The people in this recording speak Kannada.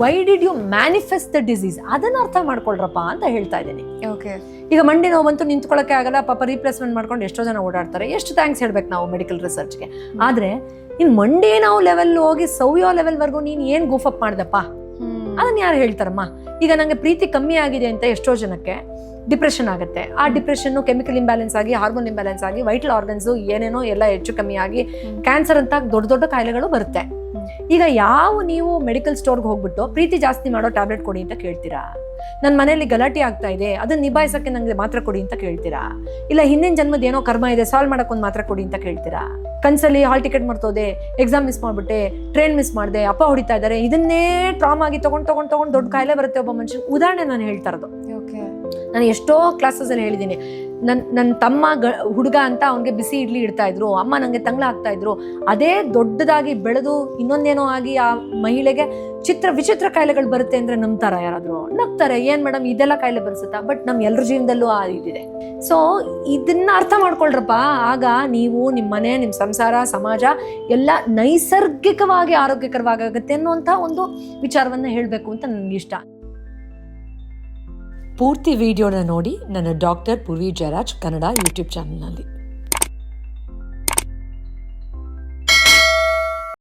Y did you manifest the disease, ಅದನ್ನ ಅರ್ಥ ಮಾಡ್ಕೊಳ್ರಪ್ಪ ಅಂತ ಹೇಳ್ತಾ ಇದ್ದೀನಿ. ಓಕೆ. ಈಗ ಮಂಡಿ ನೋವು ಬಂತು, ನಿಂತ್ಕೊಳ್ಳೋಕೆ ಆಗಲ್ಲ, ಪಾಪ ರೀಪ್ಲೇಸ್ಮೆಂಟ್ ಮಾಡ್ಕೊಂಡು ಎಷ್ಟೋ ಜನ ಓಡಾಡ್ತಾರೆ. ಎಷ್ಟು ಥ್ಯಾಂಕ್ಸ್ ಹೇಳ್ಬೇಕು ನಾವು ಮೆಡಿಕಲ್ ರಿಸರ್ಚ್ಗೆ. ಆದ್ರೆ ನೀನ್ ಮಂಡಿ ನೋವು ಲೆವೆಲ್ ಹೋಗಿ ಸೌಯೋ ಲೆವೆಲ್ವರೆಗೂ ನೀನ್ ಏನ್ ಗೂಫಪ್ ಮಾಡ್ದಪ್ಪ, ಅದನ್ನ ಯಾರು ಹೇಳ್ತಾರಮ್ಮ? ಈಗ ನಂಗೆ ಪ್ರೀತಿ ಕಮ್ಮಿ ಆಗಿದೆ ಅಂತ ಎಷ್ಟೋ ಜನಕ್ಕೆ ಡಿಪ್ರೆಷನ್ ಆಗುತ್ತೆ. ಆ ಡಿಪ್ರೆಷನ್ ಕೆಮಿಕಲ್ ಇಂಬ್ಯಾಲೆನ್ಸ್ ಆಗಿ, ಹಾರ್ಮೋನ್ ಇಂಬ್ಯಾಲೆನ್ಸ್ ಆಗಿ, ವೈಟಲ್ ಆರ್ಗನ್ಸ್ ಏನೇನೋ ಎಲ್ಲ ಹೆಚ್ಚು ಕಮ್ಮಿ ಆಗಿ ಕ್ಯಾನ್ಸರ್ ಅಂತ ದೊಡ್ಡ ದೊಡ್ಡ ಕಾಯಿಲೆಗಳು ಬರುತ್ತೆ. ಈಗ ನೀವು ಮೆಡಿಕಲ್ ಸ್ಟೋರ್ಗೆ ಹೋಗ್ಬಿಟ್ಟು ಪ್ರೀತಿ ಜಾಸ್ತಿ ಮಾಡೋ ಟ್ಯಾಬ್ಲೆಟ್ ಕೊಡಿ ಅಂತ ಕೇಳ್ತೀರಾ? ನನ್ನ ಮನೆಯಲ್ಲಿ ಗಲಾಟೆ ಆಗ್ತಾ ಇದೆ, ಅದನ್ನ ನಿಭಾಯಿಸಕ್ಕೆ ನಂಗೆ ಮಾತ್ರ ಕೊಡಿ ಅಂತ ಕೇಳ್ತೀರಾ? ಇಲ್ಲ ಹಿಂದಿನ ಜನ್ಮದ ಏನೋ ಕರ್ಮ ಇದೆ, ಸಾಲ್ವ್ ಮಾಡಕ್ ಒಂದು ಮಾತ್ರ ಕೊಡಿ ಅಂತ ಕೇಳ್ತೀರಾ? ಕನ್ಸಲ್ಲಿ ಹಾಲ್ ಟಿಕೆಟ್ ಮರ್ತೋದೆ, ಎಕ್ಸಾಮ್ ಮಿಸ್ ಮಾಡ್ಬಿಟ್ಟೆ, ಟ್ರೈನ್ ಮಿಸ್ ಮಾಡಿದೆ, ಅಪ್ಪ ಹೊಡಿತಾ ಇದ್ದಾರೆ, ಇದನ್ನೇ ಟ್ರಾಮಾ ಆಗಿ ತಗೊಂಡ್ ದೊಡ್ಡ ಕಾಯಿಲೆ ಬರುತ್ತೆ ಒಬ್ಬ ಮನುಷ್ಯನ್. ಉದಾಹರಣೆ ನಾನು ಹೇಳ್ತಾ ಇರೋದು. ನಾನು ಎಷ್ಟೋ ಕ್ಲಾಸಸ್ ಅಲ್ಲಿ ಹೇಳಿದ್ದೀನಿ. ನನ್ನ ತಮ್ಮ ಹುಡುಗ ಅಂತ ಅವ್ನಿಗೆ ಬಿಸಿ ಇಡ್ಲಿ ಇಡ್ತಾ ಇದ್ರು, ಅಮ್ಮ ನಂಗೆ ತಂಗ್ಳ ಆಗ್ತಾ ಇದ್ರು. ಅದೇ ದೊಡ್ಡದಾಗಿ ಬೆಳೆದು ಇನ್ನೊಂದೇನೋ ಆಗಿ ಆ ಮಹಿಳೆಗೆ ವಿಚಿತ್ರ ಕಾಯಿಲೆಗಳು ಬರುತ್ತೆ ಅಂದ್ರೆ ನಂಬ್ತಾರ? ಯಾರಾದ್ರೂ ನಗ್ತಾರೆ. ಏನ್ ಮೇಡಮ್ ಇದೆಲ್ಲ ಕಾಯಿಲೆ ಬರ್ಸುತ್ತಾ? ಬಟ್ ನಮ್ ಎಲ್ರ ಜೀವನದಲ್ಲೂ ಇದಿದೆ. ಸೊ ಇದನ್ನ ಅರ್ಥ ಮಾಡ್ಕೊಳ್ರಪ್ಪ. ಆಗ ನೀವು ನಿಮ್ಮ ಮನೆ, ನಿಮ್ಮ ಸಂಸಾರ, ಸಮಾಜ ಎಲ್ಲ ನೈಸರ್ಗಿಕವಾಗಿ ಆರೋಗ್ಯಕರವಾಗುತ್ತೆ ಅನ್ನುವಂಥ ಒಂದು ವಿಚಾರವನ್ನ ಹೇಳ್ಬೇಕು ಅಂತ ನನ್ಗೆ ಇಷ್ಟ. ಪೂರ್ತಿ ವಿಡಿಯೋನ ನೋಡಿ ನನ್ನ ಡಾಕ್ಟರ್ ಪೂರ್ವಿ ಜಯರಾಜ್ ಕನ್ನಡ ಯೂಟ್ಯೂಬ್ ಚಾನಲ್ನಲ್ಲಿ.